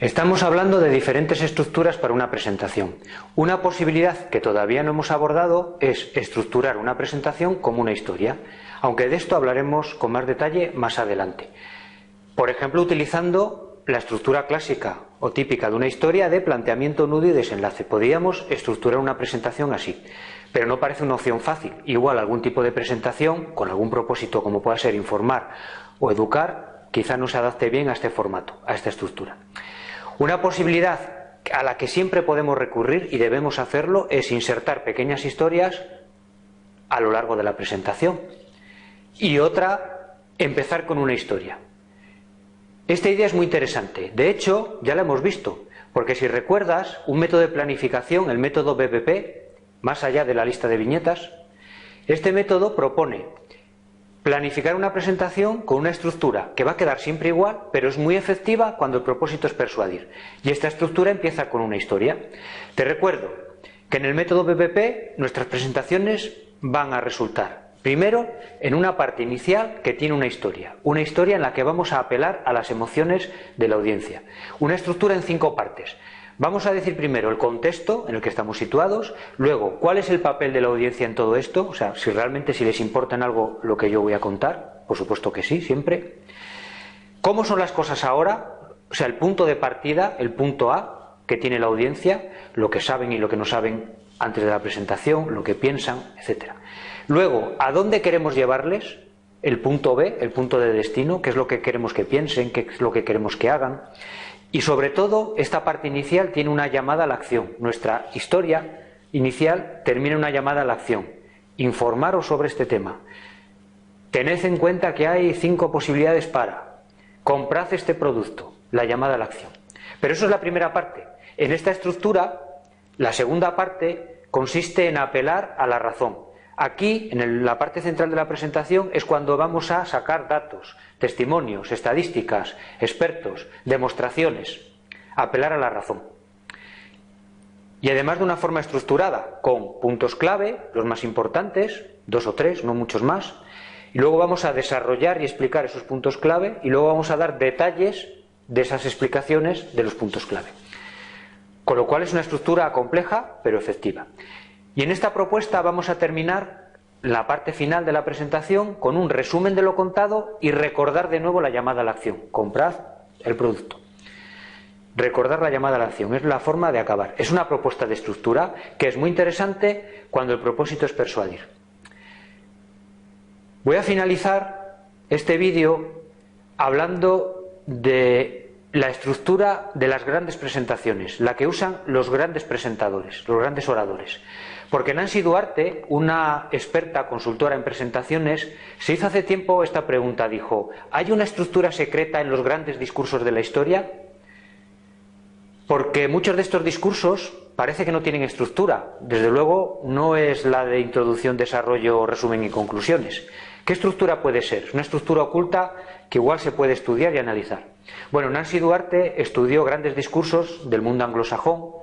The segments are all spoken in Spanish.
Estamos hablando de diferentes estructuras para una presentación. Una posibilidad que todavía no hemos abordado es estructurar una presentación como una historia, aunque de esto hablaremos con más detalle más adelante. Por ejemplo, utilizando la estructura clásica o típica de una historia de planteamiento, nudo y desenlace. Podríamos estructurar una presentación así, pero no parece una opción fácil. Igual algún tipo de presentación con algún propósito como pueda ser informar o educar, quizá no se adapte bien a este formato, a esta estructura. Una posibilidad a la que siempre podemos recurrir y debemos hacerlo es insertar pequeñas historias a lo largo de la presentación. Y otra, empezar con una historia. Esta idea es muy interesante. De hecho, ya la hemos visto, porque si recuerdas, un método de planificación, el método BPP, más allá de la lista de viñetas, este método propone planificar una presentación con una estructura que va a quedar siempre igual, pero es muy efectiva cuando el propósito es persuadir. Y esta estructura empieza con una historia. Te recuerdo que en el método BPP nuestras presentaciones van a resultar, primero, en una parte inicial que tiene una historia en la que vamos a apelar a las emociones de la audiencia. Una estructura en 5 partes. Vamos a decir primero el contexto en el que estamos situados, luego cuál es el papel de la audiencia en todo esto, o sea, si realmente les importa en algo lo que yo voy a contar, por supuesto que sí, siempre. ¿Cómo son las cosas ahora? O sea, el punto de partida, el punto A que tiene la audiencia, lo que saben y lo que no saben antes de la presentación, lo que piensan, etcétera. Luego, ¿a dónde queremos llevarles? El punto B, el punto de destino, qué es lo que queremos que piensen, qué es lo que queremos que hagan. Y sobre todo, esta parte inicial tiene una llamada a la acción. Nuestra historia inicial termina en una llamada a la acción. Informaros sobre este tema. Tened en cuenta que hay 5 posibilidades para. Comprad este producto. La llamada a la acción. Pero eso es la primera parte. En esta estructura, la segunda parte consiste en apelar a la razón. Aquí, en la parte central de la presentación, es cuando vamos a sacar datos, testimonios, estadísticas, expertos, demostraciones, apelar a la razón. Y además de una forma estructurada, con puntos clave, los más importantes, 2 o 3, no muchos más, y luego vamos a desarrollar y explicar esos puntos clave, y luego vamos a dar detalles de esas explicaciones de los puntos clave. Con lo cual es una estructura compleja, pero efectiva. Y en esta propuesta vamos a terminar la parte final de la presentación con un resumen de lo contado y recordar de nuevo la llamada a la acción. Comprad el producto. Recordar la llamada a la acción es la forma de acabar. Es una propuesta de estructura que es muy interesante cuando el propósito es persuadir. Voy a finalizar este vídeo hablando de la estructura de las grandes presentaciones, la que usan los grandes presentadores, los grandes oradores. Porque Nancy Duarte, una experta consultora en presentaciones, se hizo hace tiempo esta pregunta, dijo: ¿hay una estructura secreta en los grandes discursos de la historia? Porque muchos de estos discursos parece que no tienen estructura. Desde luego no es la de introducción, desarrollo, resumen y conclusiones. ¿Qué estructura puede ser? Es una estructura oculta que igual se puede estudiar y analizar. Bueno, Nancy Duarte estudió grandes discursos del mundo anglosajón,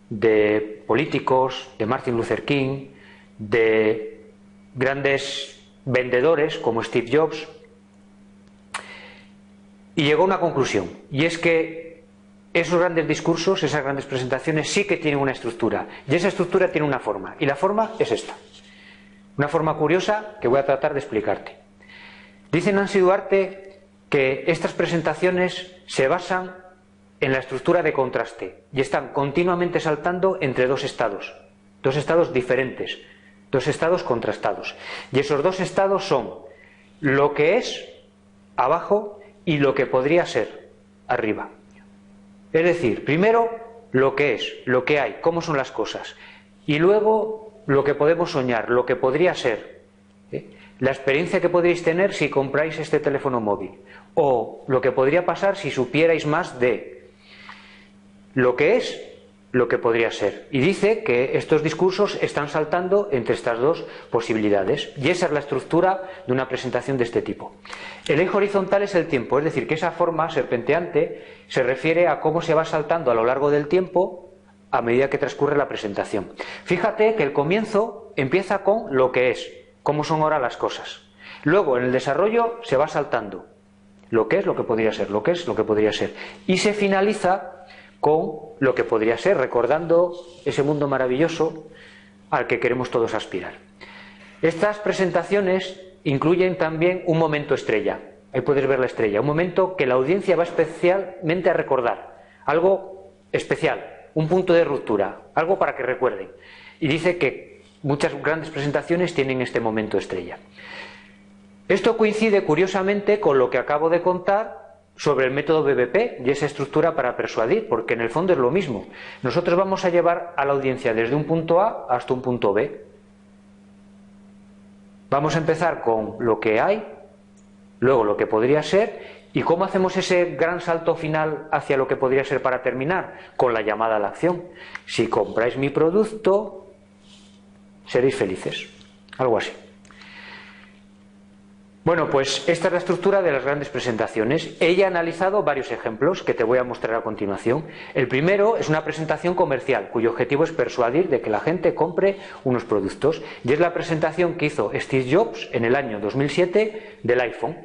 de políticos, de Martin Luther King, de grandes vendedores como Steve Jobs, y llegó a una conclusión, y es que esos grandes discursos, esas grandes presentaciones sí que tienen una estructura, y esa estructura tiene una forma, y la forma es esta, una forma curiosa que voy a tratar de explicarte. Dice Nancy Duarte que estas presentaciones se basan en la estructura de contraste y están continuamente saltando entre dos estados diferentes, dos estados contrastados, y esos dos estados son lo que es abajo y lo que podría ser arriba. Es decir, primero lo que es, lo que hay, cómo son las cosas, y luego lo que podemos soñar, lo que podría ser, la experiencia que podríais tener si compráis este teléfono móvil, o lo que podría pasar si supierais más de lo que es, lo que podría ser. Y dice que estos discursos están saltando entre estas dos posibilidades. Y esa es la estructura de una presentación de este tipo. El eje horizontal es el tiempo, es decir, que esa forma serpenteante se refiere a cómo se va saltando a lo largo del tiempo a medida que transcurre la presentación. Fíjate que el comienzo empieza con lo que es, cómo son ahora las cosas. Luego, en el desarrollo, se va saltando lo que es, lo que podría ser, lo que es, lo que podría ser. Y se finaliza con lo que podría ser, recordando ese mundo maravilloso al que queremos todos aspirar. Estas presentaciones incluyen también un momento estrella. Ahí puedes ver la estrella, un momento que la audiencia va especialmente a recordar, algo especial, un punto de ruptura, algo para que recuerden. Y dice que muchas grandes presentaciones tienen este momento estrella. Esto coincide curiosamente con lo que acabo de contar sobre el método BBP y esa estructura para persuadir, porque en el fondo es lo mismo. Nosotros vamos a llevar a la audiencia desde un punto A hasta un punto B. Vamos a empezar con lo que hay, luego lo que podría ser, y cómo hacemos ese gran salto final hacia lo que podría ser para terminar, con la llamada a la acción. Si compráis mi producto, seréis felices. Algo así. Bueno, pues esta es la estructura de las grandes presentaciones. Ella ha analizado varios ejemplos que te voy a mostrar a continuación. El primero es una presentación comercial, cuyo objetivo es persuadir de que la gente compre unos productos. Y es la presentación que hizo Steve Jobs en el año 2007 del iPhone.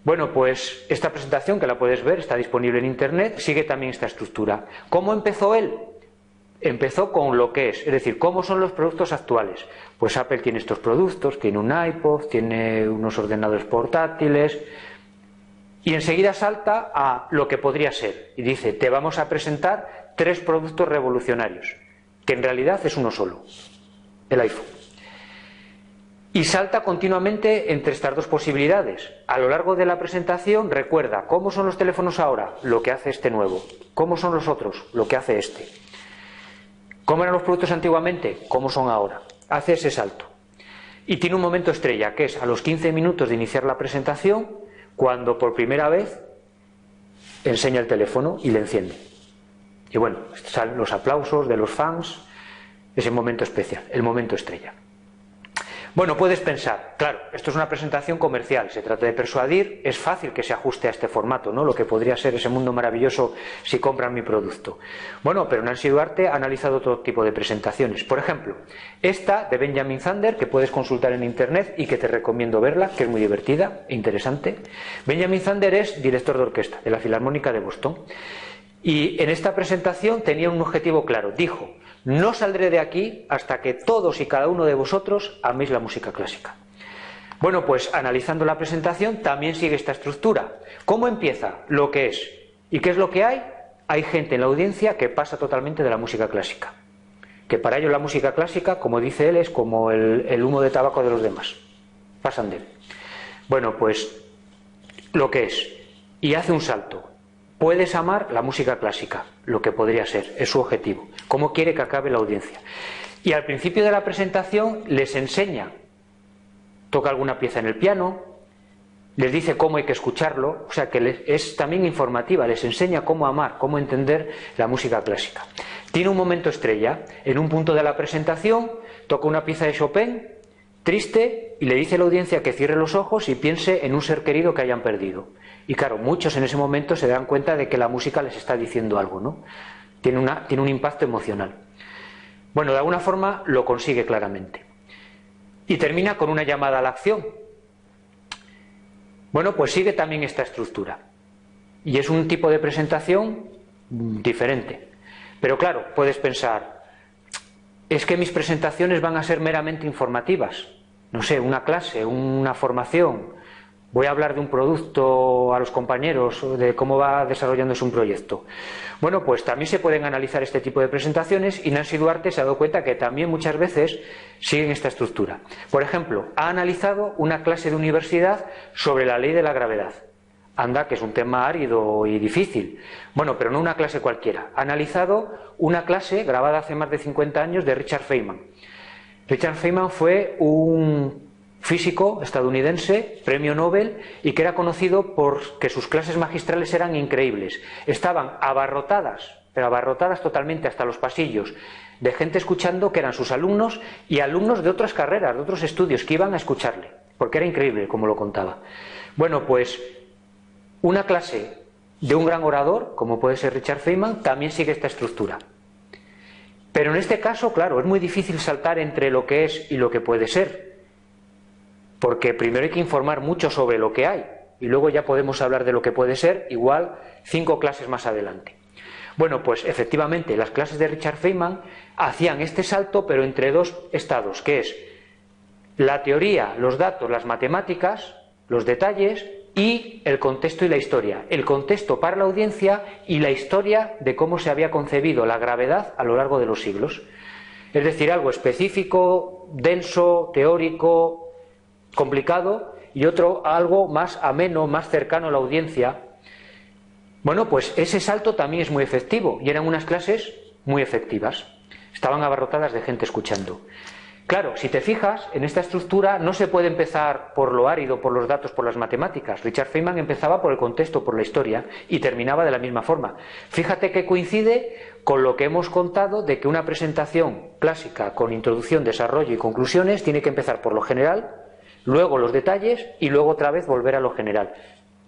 Bueno, pues esta presentación, que la puedes ver, está disponible en Internet, sigue también esta estructura. ¿Cómo empezó él? Empezó con lo que es decir, ¿cómo son los productos actuales? Pues Apple tiene estos productos, tiene un iPod, tiene unos ordenadores portátiles, y enseguida salta a lo que podría ser, y dice, te vamos a presentar 3 productos revolucionarios, que en realidad es uno solo, el iPhone. Y salta continuamente entre estas dos posibilidades. A lo largo de la presentación recuerda cómo son los teléfonos ahora, lo que hace este nuevo, cómo son los otros, lo que hace este. ¿Cómo eran los productos antiguamente? ¿Cómo son ahora? Hace ese salto. Y tiene un momento estrella, que es a los 15 minutos de iniciar la presentación, cuando por primera vez enseña el teléfono y le enciende. Y bueno, salen los aplausos de los fans, ese momento especial, el momento estrella. Bueno, puedes pensar, claro, esto es una presentación comercial, se trata de persuadir, es fácil que se ajuste a este formato, ¿no? Lo que podría ser ese mundo maravilloso si compran mi producto. Bueno, pero Nancy Duarte ha analizado todo tipo de presentaciones. Por ejemplo, esta de Benjamin Zander, que puedes consultar en Internet y que te recomiendo verla, que es muy divertida e interesante. Benjamin Zander es director de orquesta de la Filarmónica de Boston. Y en esta presentación tenía un objetivo claro, dijo: no saldré de aquí hasta que todos y cada uno de vosotros améis la música clásica. Bueno, pues analizando la presentación también sigue esta estructura. ¿Cómo empieza? Lo que es. ¿Y qué es lo que hay? Hay gente en la audiencia que pasa totalmente de la música clásica. Que para ellos la música clásica, como dice él, es como el humo de tabaco de los demás. Pasan de él. Bueno, pues lo que es. Y hace un salto. Puedes amar la música clásica, lo que podría ser, es su objetivo. ¿Cómo quiere que acabe la audiencia? Y al principio de la presentación les enseña, toca alguna pieza en el piano, les dice cómo hay que escucharlo, o sea que es también informativa, les enseña cómo amar, cómo entender la música clásica. Tiene un momento estrella, en un punto de la presentación toca una pieza de Chopin, triste, y le dice a la audiencia que cierre los ojos y piense en un ser querido que hayan perdido. Y claro, muchos en ese momento se dan cuenta de que la música les está diciendo algo, ¿no? Tiene un impacto emocional. Bueno, de alguna forma lo consigue claramente. Y termina con una llamada a la acción. Bueno, pues sigue también esta estructura. Y es un tipo de presentación diferente. Pero claro, puedes pensar, es que mis presentaciones van a ser meramente informativas. No sé, una clase, una formación. Voy a hablar de un producto a los compañeros, de cómo va desarrollándose un proyecto. Bueno, pues también se pueden analizar este tipo de presentaciones y Nancy Duarte se ha dado cuenta que también muchas veces siguen esta estructura. Por ejemplo, ha analizado una clase de universidad sobre la ley de la gravedad. Anda, que es un tema árido y difícil. Bueno, pero no una clase cualquiera. Ha analizado una clase grabada hace más de 50 años de Richard Feynman. Richard Feynman fue un físico estadounidense, premio Nobel, y que era conocido porque sus clases magistrales eran increíbles. Estaban abarrotadas, pero abarrotadas totalmente hasta los pasillos, de gente escuchando que eran sus alumnos y alumnos de otras carreras, de otros estudios, que iban a escucharle, porque era increíble como lo contaba. Bueno, pues una clase de un gran orador, como puede ser Richard Feynman, también sigue esta estructura. Pero en este caso, claro, es muy difícil saltar entre lo que es y lo que puede ser. Porque primero hay que informar mucho sobre lo que hay y luego ya podemos hablar de lo que puede ser, igual 5 clases más adelante. Bueno, pues efectivamente las clases de Richard Feynman hacían este salto, pero entre dos estados, que es la teoría, los datos, las matemáticas, los detalles y el contexto y la historia. El contexto para la audiencia y la historia de cómo se había concebido la gravedad a lo largo de los siglos. Es decir, algo específico, denso, teórico, complicado, y otro algo más ameno, más cercano a la audiencia. Bueno, pues ese salto también es muy efectivo y eran unas clases muy efectivas. Estaban abarrotadas de gente escuchando. Claro, si te fijas, en esta estructura no se puede empezar por lo árido, por los datos, por las matemáticas. Richard Feynman empezaba por el contexto, por la historia, y terminaba de la misma forma. Fíjate que coincide con lo que hemos contado de que una presentación clásica con introducción, desarrollo y conclusiones tiene que empezar por lo general, luego los detalles y luego otra vez volver a lo general.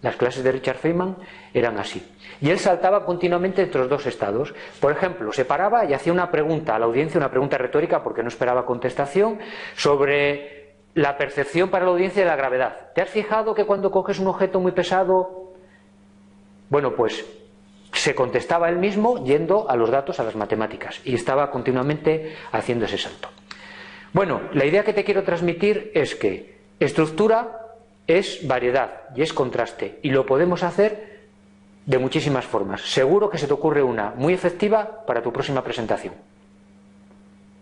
Las clases de Richard Feynman eran así. Y él saltaba continuamente entre los dos estados. Por ejemplo, se paraba y hacía una pregunta a la audiencia, una pregunta retórica porque no esperaba contestación, sobre la percepción para la audiencia de la gravedad. ¿Te has fijado que cuando coges un objeto muy pesado? Bueno, pues se contestaba él mismo yendo a los datos, a las matemáticas. Y estaba continuamente haciendo ese salto. Bueno, la idea que te quiero transmitir es que estructura es variedad y es contraste, y lo podemos hacer de muchísimas formas. Seguro que se te ocurre una muy efectiva para tu próxima presentación.